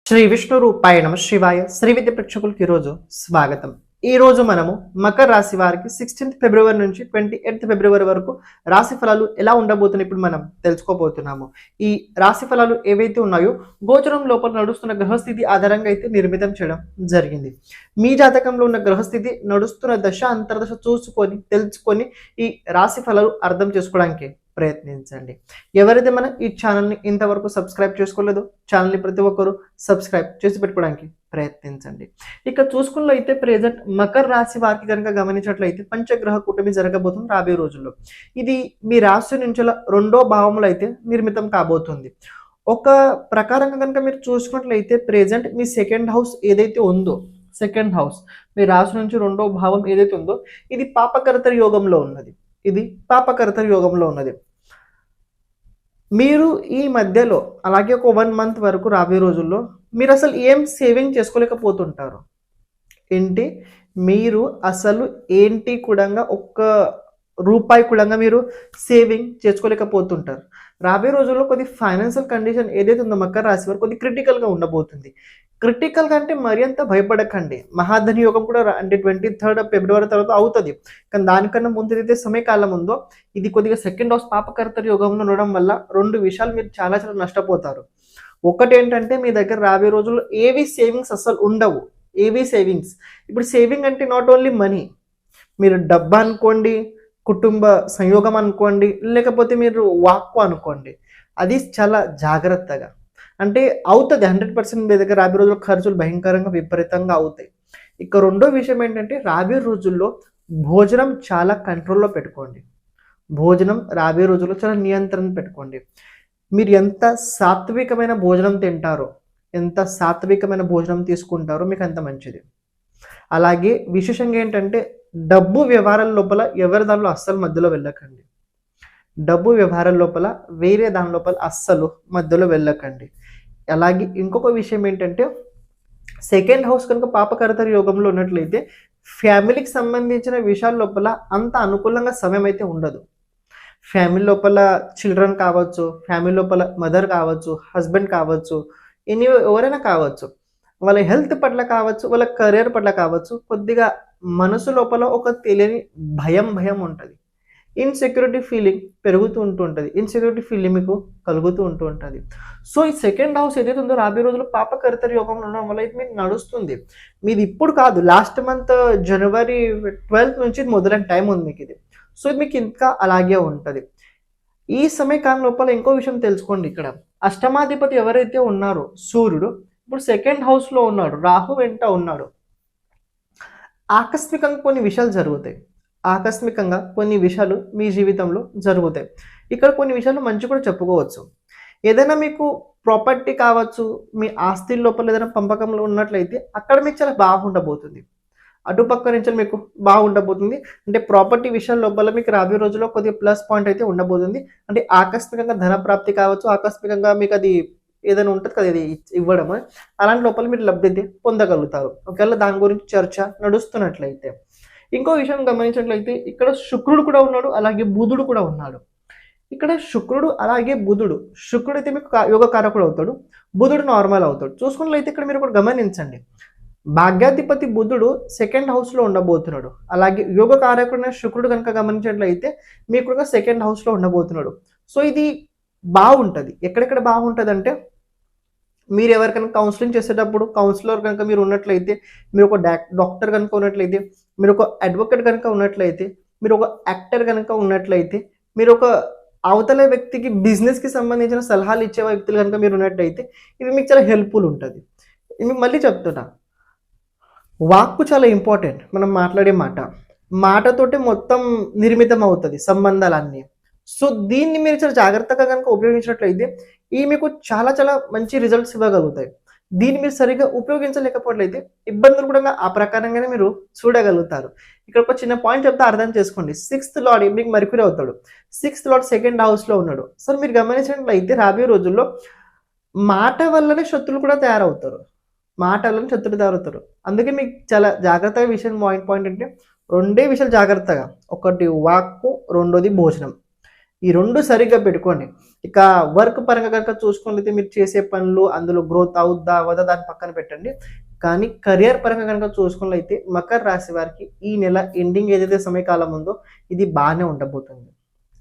శ్రీ విష్ణు రూపాయ నమ శివాయ శ్రీ విద్య ప్రేక్షకులకి ఈరోజు స్వాగతం. ఈ రోజు మనము మకర రాశి వారికి 16th ఫిబ్రవరి నుంచి 28th ఫిబ్రవరి వరకు రాశి ఫలాలు ఎలా ఉండబోతున్నాయి ఇప్పుడు మనం తెలుసుకోబోతున్నాము. ఈ రాశి ఫలాలు ఏవైతే ఉన్నాయో గోచరం లోపల నడుస్తున్న గ్రహస్థితి ఆధారంగా అయితే నిర్మితం చేయడం జరిగింది. మీ జాతకంలో ఉన్న గ్రహస్థితి నడుస్తున్న దశ అంతర్దశ చూసుకొని తెలుసుకొని ఈ రాశి ఫలాలు అర్థం చేసుకోవడానికి ప్రయత్నించండి. ఎవరైతే మన ఈ ఛానల్ని ఇంతవరకు సబ్స్క్రైబ్ చేసుకోలేదో ఛానల్ని ప్రతి ఒక్కరూ సబ్స్క్రైబ్ చేసి పెట్టుకోవడానికి ప్రయత్నించండి. ఇక చూసుకున్నట్లయితే ప్రెజెంట్ మకర రాశి వారికి కనుక గమనించినట్లయితే పంచగ్రహ కూటమి జరగబోతుంది రాబోయే రోజుల్లో. ఇది మీ రాశి నుంచి రెండో భావంలో అయితే నిర్మితం కాబోతుంది. ఒక ప్రకారంగా కనుక మీరు చూసుకున్నట్లయితే ప్రెజెంట్ మీ సెకండ్ హౌస్ ఏదైతే ఉందో, సెకండ్ హౌస్ మీ రాశి నుంచి రెండో భావం ఏదైతే ఉందో ఇది పాపకర్తరి యోగంలో ఉన్నది. ఇది పాపకర్తరి యోగంలో ఉన్నది. మీరు ఈ మధ్యలో అలాగే ఒక 1 month వరకు రాబోయే రోజుల్లో మీరు అసలు ఏం సేవింగ్ చేసుకోలేకపోతుంటారు. ఏంటి మీరు అసలు ఏంటి కూడా ఒక్క రూపాయి కూడా మీరు సేవింగ్ చేసుకోలేకపోతుంటారు. రాబోయే రోజుల్లో కొద్ది ఫైనాన్షియల్ కండిషన్ ఏదైతే ఉందో మకర రాశి వారు కొద్ది క్రిటికల్గా ఉండబోతుంది. క్రిటికల్గా అంటే మరి అంత భయపడకండి. మహాధని యోగం కూడా అంటే 23rd ఫిబ్రవరి తర్వాత అవుతుంది. కానీ దానికన్నా ముందు ఏదైతే సమయకాలం ఉందో ఇది కొద్దిగా సెకండ్ హౌస్ పాపకర్తరి యోగంలో ఉండడం వల్ల 2 విషయాలు మీరు చాలా చాలా నష్టపోతారు. ఒకటి ఏంటంటే మీ దగ్గర రాబోయే రోజుల్లో ఏవి సేవింగ్స్ అసలు ఉండవు. ఏవి సేవింగ్స్ ఇప్పుడు సేవింగ్ అంటే నాట్ ఓన్లీ మనీ, మీరు డబ్బు అనుకోండి, కుటుంబ సంయోగం అనుకోండి, లేకపోతే మీరు వాక్కు అనుకోండి, అది చాలా జాగ్రత్తగా అంటే అవుతుంది. 100% మీ దగ్గర రాబోయే రోజుల్లో ఖర్చులు భయంకరంగా విపరీతంగా అవుతాయి. ఇక రెండో విషయం ఏంటంటే రాబోయే రోజుల్లో భోజనం చాలా కంట్రోల్లో పెట్టుకోండి. భోజనం రాబోయే రోజుల్లో చాలా నియంత్రణ పెట్టుకోండి. మీరు ఎంత సాత్వికమైన భోజనం తింటారో, ఎంత సాత్వికమైన భోజనం తీసుకుంటారో మీకు అంత మంచిది. అలాగే విశేషంగా ఏంటంటే డబ్బు వ్యవహారాల లోపల ఎవరి దానిలో అస్సలు మధ్యలో వెళ్ళకండి. డబ్బు వ్యవహారాల లోపల వేరే దాని లోపల అస్సలు మధ్యలో వెళ్ళకండి. అలాగే ఇంకొక విషయం ఏంటంటే సెకండ్ హౌస్ కనుక పాపకర్తరి యోగంలో ఉన్నట్లయితే ఫ్యామిలీకి సంబంధించిన విషయాల లోపల అంత అనుకూలంగా సమయం అయితే ఉండదు. ఫ్యామిలీ లోపల చిల్డ్రన్ కావచ్చు, ఫ్యామిలీ లోపల మదర్ కావచ్చు, హస్బెండ్ కావచ్చు, ఎవరైనా కావచ్చు, వాళ్ళ హెల్త్ పట్ల కావచ్చు, వాళ్ళ కెరీర్ పట్ల కావచ్చు, కొద్దిగా మనసు లోపల ఒక తెలియని భయం ఉంటుంది. ఇన్సెక్యూరిటీ ఫీలింగ్ పెరుగుతూ ఉంటుంది. ఇన్సెక్యూరిటీ ఫీలింగ్ మీకు కలుగుతూ ఉంటుంది. సో ఈ సెకండ్ హౌస్ ఏదైతే ఉందో రాబోయే రోజుల్లో పాపకర్తరి యోగంలో ఉండడం వల్ల ఇది మీకు నడుస్తుంది. మీది ఇప్పుడు కాదు, లాస్ట్ మంత్ జనవరి 12th నుంచి మొదలైన టైం ఉంది మీకు ఇది. సో ఇది మీకు ఇంకా అలాగే ఉంటుంది. ఈ సమయకాలం లోపల ఇంకో విషయం తెలుసుకోండి. ఇక్కడ అష్టమాధిపతి ఎవరైతే ఉన్నారో సూర్యుడు ఇప్పుడు సెకండ్ హౌస్లో ఉన్నాడు, రాహు వెంట ఉన్నాడు. ఆకస్మికంగా కొన్ని విషయాలు జరుగుతాయి. ఆకస్మికంగా కొన్ని విషయాలు మీ జీవితంలో జరుగుతాయి. ఇక్కడ కొన్ని విషయాలు మంచి కూడా చెప్పుకోవచ్చు. ఏదైనా మీకు ప్రాపర్టీ కావచ్చు, మీ ఆస్తి లోపల ఏదైనా పంపకంలో ఉన్నట్లయితే అక్కడ మీకు చాలా బాగుండబోతుంది. అటుపక్క నుంచి మీకు బాగుండబోతుంది. అంటే ప్రాపర్టీ విషయం లోపల మీకు రాబోయే రోజుల్లో కొద్దిగా ప్లస్ పాయింట్ అయితే ఉండబోతుంది. అంటే ఆకస్మికంగా ధన ప్రాప్తి కావచ్చు, ఆకస్మికంగా మీకు అది ఏదైనా ఉంటుంది కదా ఇది ఇవ్వడం, అలాంటి లోపల మీరు లబ్ధి అయితే పొందగలుగుతారు ఒకవేళ దాని గురించి చర్చ నడుస్తున్నట్లయితే. ఇంకో విషయం గమనించినట్లయితే ఇక్కడ శుక్రుడు కూడా ఉన్నాడు, అలాగే బుధుడు కూడా ఉన్నాడు. ఇక్కడ శుక్రుడు అలాగే బుధుడు, శుక్రుడు అయితే మీకు యోగ కారకుడు అవుతాడు, బుధుడు నార్మల్ అవుతాడు. చూసుకున్నట్లయితే ఇక్కడ మీరు కూడా గమనించండి, భాగ్యాధిపతి బుధుడు సెకండ్ హౌస్లో ఉండబోతున్నాడు. అలాగే యోగ కారకుడైన శుక్రుడు కనుక గమనించినట్లయితే మీకు కూడా సెకండ్ హౌస్లో ఉండబోతున్నాడు. సో ఇది బాగుంటుంది. ఎక్కడెక్కడ బాగుంటుంది అంటే మీరు ఎవరికైనా కౌన్సిలింగ్ చేసేటప్పుడు కౌన్సిలర్ కనుక మీరు ఉన్నట్లయితే, మీరు ఒక డాక్టర్ కనుక ఉన్నట్లయితే, మీరు ఒక అడ్వకేట్ కనుక ఉన్నట్లయితే, మీరు ఒక యాక్టర్ కనుక ఉన్నట్లయితే, మీరు ఒక అవతల వ్యక్తికి బిజినెస్కి సంబంధించిన సలహాలు ఇచ్చే వ్యక్తులు కనుక మీరు ఉన్నట్లయితే ఇది మీకు చాలా హెల్ప్ఫుల్ ఉంటుంది. మీకు మళ్ళీ చెప్తున్నా, వాక్కు చాలా ఇంపార్టెంట్. మనం మాట్లాడే మాటతోటి మొత్తం నిర్మితం అవుతుంది సంబంధాలన్నీ. సో దీన్ని మీరు చాలా జాగ్రత్తగా కనుక ఉపయోగించినట్లయితే ఈ మీకు చాలా చాలా మంచి రిజల్ట్స్ ఇవ్వగలుగుతాయి. దీన్ని మీరు సరిగ్గా ఉపయోగించలేకపోవట్లయితే ఇబ్బందులు కూడా ఆ ప్రకారంగానే మీరు చూడగలుగుతారు. ఇక్కడ ఒక చిన్న పాయింట్ చెప్తే అర్థం చేసుకోండి. 6th లార్డ్ మీకు మర్క్యూరీ అవుతాడు. 6th లార్డ్ సెకండ్ హౌస్లో ఉన్నాడు. సో మీరు గమనించినట్లయితే రాబోయే రోజుల్లో మాట వల్లనే శత్రులు కూడా తయారవుతారు. మాట వల్లనే శత్రులు తయారవుతారు. అందుకే మీకు చాలా జాగ్రత్తగా విషయం పాయింట్ అంటే 2 విషయాలు జాగ్రత్తగా. ఒకటి వాక్కు, రెండోది భోజనం. ఈ 2 సరిగ్గా పెట్టుకోండి. ఇక వర్క్ పరంగా కనుక చూసుకున్నట్లయితే మీరు చేసే పనులు అందులో గ్రోత్ అవుద్దా అవ్వదా దాన్ని పక్కన పెట్టండి. కానీ కెరియర్ పరంగా కనుక చూసుకున్నట్లయితే మకర రాశి వారికి ఈ నెల ఎండింగ్ ఏదైతే సమయకాలం ఉందో ఇది బాగానే ఉండబోతుంది.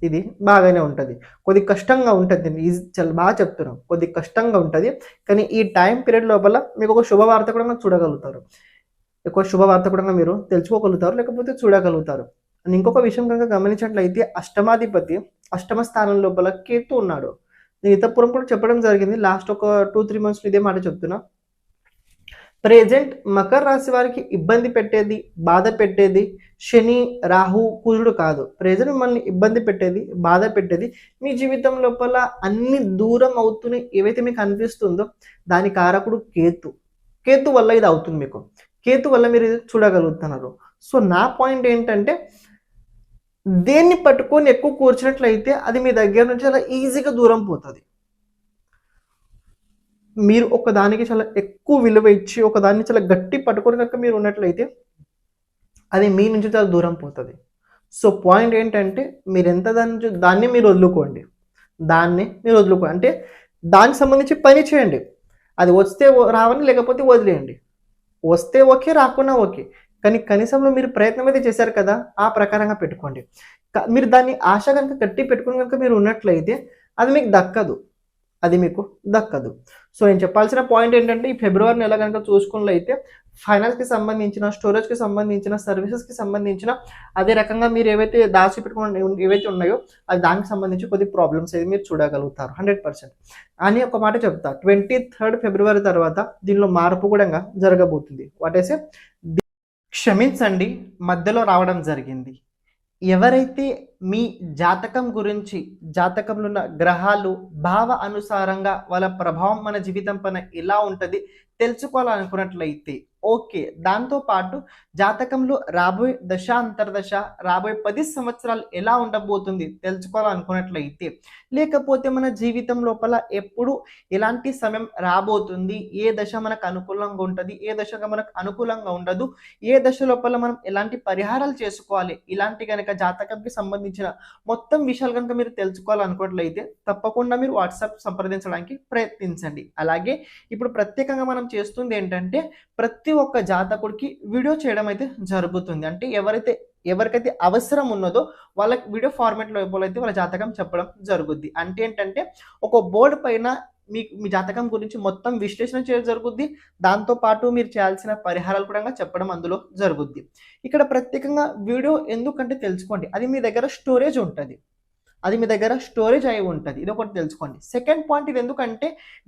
ఇది బాగానే ఉంటది. కొద్దిగా కష్టంగా ఉంటది. చాలా బాగా చెప్తున్నాను. కొద్దిగా కష్టంగా ఉంటది. కానీ ఈ టైం పీరియడ్ లోపల మీకు ఒక శుభవార్త కూడా చూడగలుగుతారు. ఎక్కువ శుభవార్త కూడా మీరు తెలుసుకోగలుగుతారు. లేకపోతే చూడగలుగుతారు. అండ్ ఇంకొక విషయం కనుక గమనించినట్లయితే అష్టమాధిపతి అష్టమ స్థానం లోపల కేతు ఉన్నాడు. నేను ఇతపురం కూడా చెప్పడం జరిగింది. లాస్ట్ ఒక 2-3 మంత్స్ ఇదే మాట చెప్తున్నా. ప్రెజెంట్ మకర రాశి వారికి ఇబ్బంది పెట్టేది, బాధ పెట్టేది శని, రాహు, కుజుడు కాదు. ప్రెజెంట్ మిమ్మల్ని ఇబ్బంది పెట్టేది, బాధ పెట్టేది మీ జీవితం లోపల అన్ని దూరం అవుతున్నాయి ఏవైతే మీకు అనిపిస్తుందో దాని కారకుడు కేతు. కేతు వల్ల ఇది అవుతుంది మీకు. కేతు వల్ల మీరు ఇది చూడగలుగుతున్నారు. సో నా పాయింట్ ఏంటంటే దేన్ని పట్టుకొని ఎక్కువ కూర్చున్నట్లయితే అది మీ దగ్గర నుంచి చాలా ఈజీగా దూరం పోతుంది. మీరు ఒకదానికి చాలా ఎక్కువ విలువ ఇచ్చి ఒకదాన్ని చాలా గట్టి పట్టుకొని కనుక మీరు ఉన్నట్లయితే అది మీ నుంచి చాలా దూరం పోతుంది. సో పాయింట్ ఏంటంటే మీరు ఎంత దాన్ని మీరు వదులుకోండి. దాన్ని మీరు వదులుకోండి అంటే దానికి సంబంధించి పని చేయండి. అది వస్తే రావని లేకపోతే వదిలేయండి. వస్తే ఓకే, రాకున్నా ఓకే. కానీ కనీసంలో మీరు ప్రయత్నం అయితే చేశారు కదా, ఆ ప్రకారంగా పెట్టుకోండి. మీరు దాన్ని ఆశ కనుక గట్టి పెట్టుకుని కనుక మీరు ఉన్నట్లయితే అది మీకు దక్కదు. అది మీకు దక్కదు. సో నేను చెప్పాల్సిన పాయింట్ ఏంటంటే ఈ ఫిబ్రవరి నెల కనుక చూసుకున్నట్లయితే ఫైనాన్స్కి సంబంధించిన, స్టోరేజ్కి సంబంధించిన, సర్వీసెస్కి సంబంధించిన, అదే రకంగా మీరు ఏవైతే దాచిపెట్టుకుని ఏవైతే ఉన్నాయో అది దానికి సంబంధించి కొద్ది ప్రాబ్లమ్స్ అయితే మీరు చూడగలుగుతారు 100%. అని ఒక మాట చెప్తా, 23rd ఫిబ్రవరి తర్వాత దీనిలో మార్పు కూడా జరగబోతుంది. వాటేసే క్షమించండి మధ్యలో రావడం జరిగింది. ఎవరైతే మీ జాతకం గురించి జాతకంలో ఉన్న గ్రహాలు భావ అనుసారంగా వాళ్ళ ప్రభావం మన జీవితం పైన ఎలా ఉంటుంది తెలుసుకోవాలనుకున్నట్లయితే ఓకే, దాంతోపాటు జాతకంలో రాబోయే దశ అంతర్దశ రాబోయే 10 సంవత్సరాలు ఎలా ఉండబోతుంది తెలుసుకోవాలనుకున్నట్లయితే, లేకపోతే మన జీవితం లోపల ఎప్పుడు ఎలాంటి సమయం రాబోతుంది, ఏ దశ మనకు అనుకూలంగా ఉంటుంది, ఏ దశగా మనకు అనుకూలంగా ఉండదు, ఏ దశ లోపల మనం ఎలాంటి పరిహారాలు చేసుకోవాలి, ఇలాంటి కనుక జాతకంకి సంబంధించిన మొత్తం విషయాలు కనుక మీరు తెలుసుకోవాలనుకున్నట్లయితే తప్పకుండా మీరు వాట్సాప్ సంప్రదించడానికి ప్రయత్నించండి. అలాగే ఇప్పుడు ప్రత్యేకంగా మనం చేస్తుంది ఏంటంటే ప్రతి ఒక్క జాతకుడికి వీడియో చేయడం అయితే జరుగుతుంది. అంటే ఎవరికైతే అవసరం ఉన్నదో వాళ్ళకి వీడియో ఫార్మాట్లో అయితే వాళ్ళ జాతకం చెప్పడం జరుగుద్ది. అంటే ఏంటంటే ఒక బోర్డు పైన మీ జాతకం గురించి మొత్తం విశ్లేషణ చేయడం జరుగుద్ది. దాంతోపాటు మీరు చేయాల్సిన పరిహారాలు కూడా చెప్పడం అందులో జరుగుద్ది. ఇక్కడ ప్రత్యేకంగా వీడియో ఎందుకంటే తెలుసుకోండి, అది మీ దగ్గర స్టోరేజ్ ఉంటుంది. అది మీ దగ్గర స్టోరేజ్ అయి ఉంటుంది. ఇది ఒకటి తెలుసుకోండి. సెకండ్ పాయింట్, ఇది ఎందుకంటే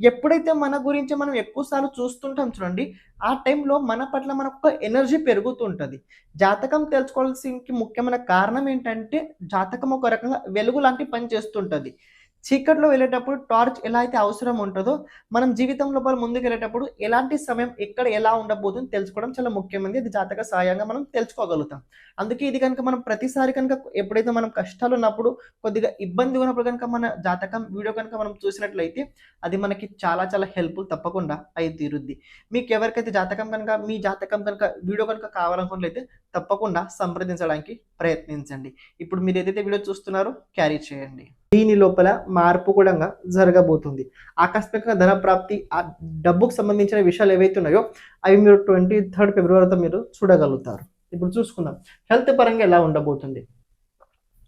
ఎప్పుడైతే మన గురించి మనం ఎక్కువసార్లు చూస్తుంటాం చూడండి, ఆ టైంలో మన పట్ల మనకు ఎనర్జీ పెరుగుతుంటుంది. జాతకం తెలుసుకోవాల్సిన ముఖ్యమైన కారణం ఏంటంటే జాతకం ఒక రకంగా వెలుగు లాంటి పని చేస్తుంటుంది. చీకట్లో వెళ్ళేటప్పుడు టార్చ్ ఎలా అయితే అవసరం ఉంటుందో మనం జీవితం లోపల ముందుకు వెళ్ళేటప్పుడు ఎలాంటి సమయం ఎక్కడ ఎలా ఉండబోతుంది తెలుసుకోవడం చాలా ముఖ్యమైనది. ఇది జాతక సహాయంగా మనం తెలుసుకోగలుగుతాం. అందుకే ఇది కనుక మనం ప్రతిసారి కనుక ఎప్పుడైతే మనం కష్టాలు ఉన్నప్పుడు కొద్దిగా ఇబ్బంది ఉన్నప్పుడు కనుక మన జాతకం వీడియో కనుక మనం చూసినట్లయితే అది మనకి చాలా చాలా హెల్ప్ఫుల్ తప్పకుండా అయి తీరుద్ది. మీకు ఎవరికైతే జాతకం కనుక మీ జాతకం కనుక వీడియో కనుక కావాలనుకున్నట్లయితే తప్పకుండా సంప్రదించడానికి ప్రయత్నించండి. ఇప్పుడు మీరు ఏదైతే వీడియో చూస్తున్నారో క్యారీ చేయండి. దీని లోపల మార్పు కూడా జరగబోతుంది. ఆకస్మిక ధన ప్రాప్తి, ఆ డబ్బుకు సంబంధించిన విషయాలు ఏవైతే ఉన్నాయో అవి మీరు 23rd ఫిబ్రవరితో మీరు చూడగలుగుతారు. ఇప్పుడు చూసుకుందాం హెల్త్ పరంగా ఎలా ఉండబోతుంది.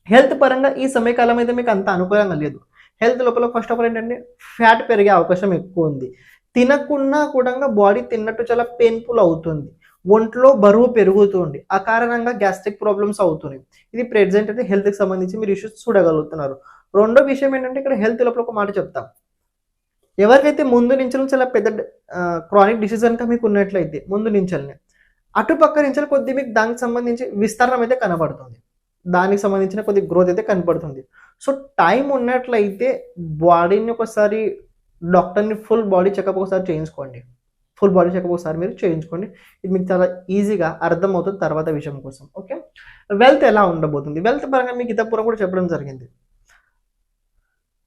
హెల్త్ పరంగా ఈ సమయకాలం అయితే మీకు అంత అనుకూలంగా లేదు. హెల్త్ లోపల ఫస్ట్ ఆఫ్ ఆల్ ఏంటంటే ఫ్యాట్ పెరిగే అవకాశం ఎక్కువ ఉంది. తినకున్నా కూడా బాడీ తిన్నట్టు చాలా పెయిన్ఫుల్ అవుతుంది. ఒంట్లో బరువు పెరుగుతుంది. ఆ కారణంగా గ్యాస్ట్రిక్ ప్రాబ్లమ్స్ అవుతున్నాయి. ఇది ప్రెజెంట్ అయితే హెల్త్కి సంబంధించి మీరు ఇష్యూస్ చూడగలుగుతున్నారు. రెండో విషయం ఏంటంటే ఇక్కడ హెల్త్ లోపల ఒక మాట చెప్తాం, ఎవరికైతే ముందు నుంచి చాలా పెద్ద క్రానిక్ డిసీజ్ కనుక మీకు ఉన్నట్లయితే ముందు నుంచల్ని అటుపక్క నుంచి కొద్ది మీకు దానికి సంబంధించి విస్తరణం అయితే కనబడుతుంది. దానికి సంబంధించిన కొద్ది గ్రోత్ అయితే కనపడుతుంది. సో టైం ఉన్నట్లయితే బాడీని ఒకసారి డాక్టర్ని ఫుల్ బాడీ చెకప్ ఒకసారి చేయించుకోండి. ఫుల్ బాడీ చెకప్ ఒకసారి మీరు చేయించుకోండి. ఇది మీకు చాలా ఈజీగా అర్థమవుతుంది తర్వాత విషయం కోసం. ఓకే, వెల్త్ ఎలా ఉండబోతుంది. వెల్త్ పరంగా మీకు ఇతపూర్వం కూడా చెప్పడం జరిగింది.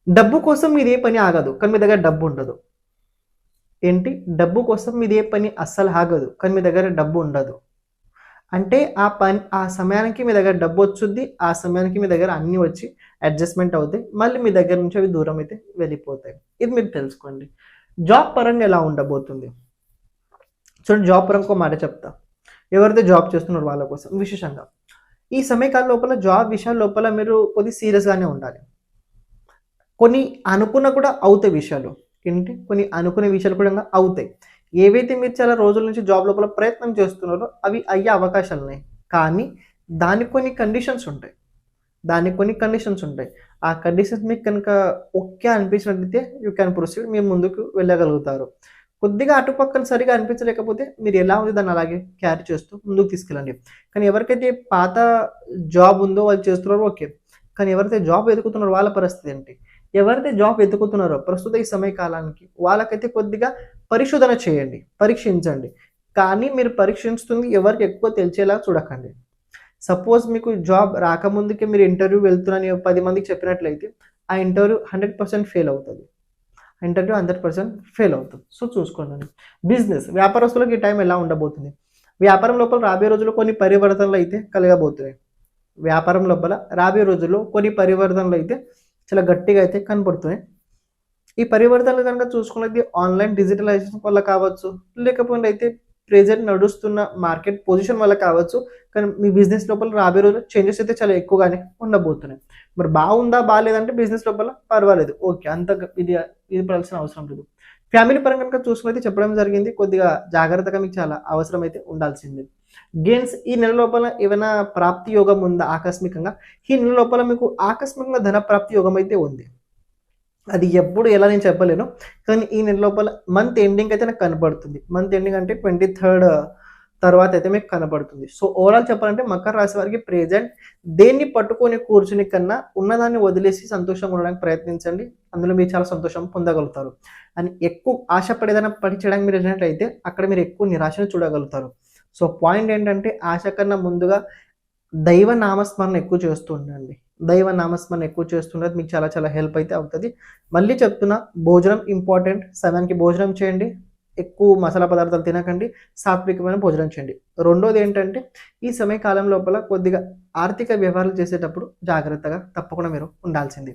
డబ్బు కోసం మీది ఏ పని ఆగదు కానీ మీ దగ్గర డబ్బు ఉండదు. ఏంటి, డబ్బు కోసం మీది ఏ పని అస్సలు ఆగదు కానీ మీ దగ్గర డబ్బు ఉండదు. అంటే ఆ సమయానికి మీ దగ్గర డబ్బు వచ్చుద్ది. ఆ సమయానికి మీ దగ్గర అన్నీ వచ్చి అడ్జస్ట్‌మెంట్ అవుతాయి. మళ్ళీ మీ దగ్గర నుంచి అవి దూరం అయితే వెళ్ళిపోతాయి. ఇది మీరు తెలుసుకోండి. జాబ్ పరంగా ఎలా ఉండబోతుంది? చూడండి, జాబ్ పరంగా ఒక మాట చెప్తా. ఎవరైతే జాబ్ చేస్తున్నారో వాళ్ళ కోసం విశేషంగా. ఈ సమయకాలం లోపల జాబ్ విషయాల లోపల మీరు కొద్దిగా సీరియస్‌గానే ఉండాలి. కొన్ని అనుకున్న కూడా అవుతాయి విషయాలు. ఏంటి? కొన్ని అనుకునే విషయాలు కూడా అవుతాయి. ఏవైతే మీరు చాలా రోజుల నుంచి జాబ్ లోపల ప్రయత్నం చేస్తున్నారో అవి అయ్యే అవకాశాలున్నాయి. కానీ దానికి కొన్ని కండిషన్స్ ఉంటాయి. దానికి కొన్ని కండిషన్స్ ఉంటాయి. ఆ కండిషన్స్ మీకు కనుక ఓకే అనిపించినట్లయితే యూ క్యాన్ ప్రొసీడ్. మీరు ముందుకు వెళ్ళగలుగుతారు. కొద్దిగా అటుపక్కన సరిగా అనిపించలేకపోతే మీరు ఎలా ఉంది దాన్ని అలాగే క్యారీ చేస్తూ ముందుకు తీసుకెళ్ళండి. కానీ ఎవరికైతే పాత జాబ్ ఉందో వాళ్ళు చేస్తున్నారో ఓకే. కానీ ఎవరైతే జాబ్ వెతుకుతున్నారో వాళ్ళ పరిస్థితి ఏంటి? ఎవరైతే జాబ్ వెతుకుతున్నారో ప్రస్తుత ఈ సమయ కాలానికి వాళ్ళకైతే కొద్దిగా పరిశోధన చేయండి. పరీక్షించండి. కానీ మీరు పరీక్షిస్తుంది ఎవరికి ఎక్కువ తెలిసేలా చూడకండి. సపోజ్ మీకు జాబ్ రాకముందుకే మీరు ఇంటర్వ్యూ వెళ్తున్నానని 10 మందికి చెప్పినట్లయితే ఆ ఇంటర్వ్యూ 100% ఫెయిల్ అవుతది. ఇంటర్వ్యూ 100% ఫెయిల్ అవుతుంది. సో చూసుకోండి. బిజినెస్ వ్యాపారస్తులకు ఈ టైం ఎలా ఉండబోతుంది? వ్యాపారం లోపల రాబోయే రోజుల్లో కొన్ని పరివర్తనలు అయితే కలగబోతున్నాయి. వ్యాపారం లోపల రాబోయే రోజుల్లో కొన్ని పరివర్తనలు అయితే చాలా గట్టిగా అయితే కనపడుతున్నాయి. ఈ పరివర్తనలు కనుక చూసుకున్నది ఆన్‌లైన్ డిజిటలైజేషన్ వల్ల కావచ్చు, లేకపోతే అయితే ప్రెజెంట్ నడుస్తున్న మార్కెట్ పొజిషన్ వల్ల కావచ్చు. కానీ మీ బిజినెస్ లోపల రాబోయే రోజుల్లో చేంజెస్ అయితే చాలా ఎక్కువగానే ఉండబోతున్నాయి. మరి బాగుందా? బాలేదంటే బిజినెస్ లోపల పర్వాలేదు. ఓకే. ఇది పడాల్సిన అవసరం లేదు. ఫ్యామిలీ పరంగా కనుక చూసుకున్నైతే చెప్పడం జరిగింది. కొద్దిగా జాగ్రత్తగా మీకు చాలా అవసరమైతే ఉండాల్సిందే. గెయిన్స్ ఈ నెల లోపల ఏమైనా ప్రాప్తి యోగం ఉందా ఆకస్మికంగా? ఈ నెల లోపల మీకు ఆకస్మికంగా ధన ప్రాప్తి యోగం అయితే ఉంది. అది ఎప్పుడు ఎలా నేను చెప్పలేను. కానీ ఈ నెల లోపల మంత్ ఎండింగ్ అయితే నాకు కనపడుతుంది. మంత్ ఎండింగ్ అంటే 23 తర్వాత అయితే మీకు కనపడుతుంది. సో, ఓవరాల్ చెప్పాలంటే మకర రాశి వారికి ప్రెజెంట్ దేన్ని పట్టుకొని కూర్చునే కన్నా ఉన్నదాన్ని వదిలేసి సంతోషంగా ఉండడానికి ప్రయత్నించండి. అందులో మీరు చాలా సంతోషం పొందగలుగుతారు. అని ఎక్కువ ఆశపడేదైనా పని చేయడానికి మీరు వెళ్ళినట్లయితే అక్కడ మీరు ఎక్కువ నిరాశను చూడగలుగుతారు. సో, పాయింట్ ఏంటంటే ఆశ కన్నా ముందుగా దైవ నామస్మరణ ఎక్కువ చేస్తూ ఉండండి. దైవ నామస్మరణ ఎక్కువ చేస్తున్నది మీకు చాలా చాలా హెల్ప్ అయితే అవుతది. మళ్ళీ చెప్తున్నా, భోజనం ఇంపార్టెంట్. సమయానికి భోజనం చేయండి. ఎక్కువ మసాలా పదార్థాలు తినకండి. సాత్వికమైన భోజనం చేయండి. రెండోది ఏంటంటే ఈ సమయ కాలం లోపల కొద్దిగా ఆర్థిక వ్యవహారాలు చేసేటప్పుడు జాగ్రత్తగా తప్పకుండా మీరు ఉండాల్సిందే.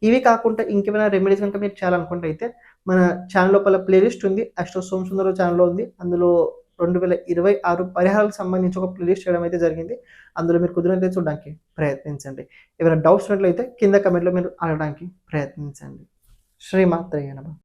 ఇవి కాకుండా ఇంకేమైనా రెమెడీస్ కనుక మీరు చేయాలనుకుంటే అయితే మన ఛానల్ లోపల ప్లేలిస్ట్ ఉంది. అష్టో సోమసుందరం ఛానల్‌లో ఉంది. అందులో 2026 పరిహారాలకు సంబంధించి ఒక ప్లేలిస్ట్ చేయడం అయితే జరిగింది. అందులో మీరు కుదిరినట్లయితే చూడడానికి ప్రయత్నించండి. ఏమైనా డౌట్స్ ఉన్నట్లయితే కింద కమెంట్‌లో మీరు అడగడానికి ప్రయత్నించండి. శ్రీమాత్రే నమః.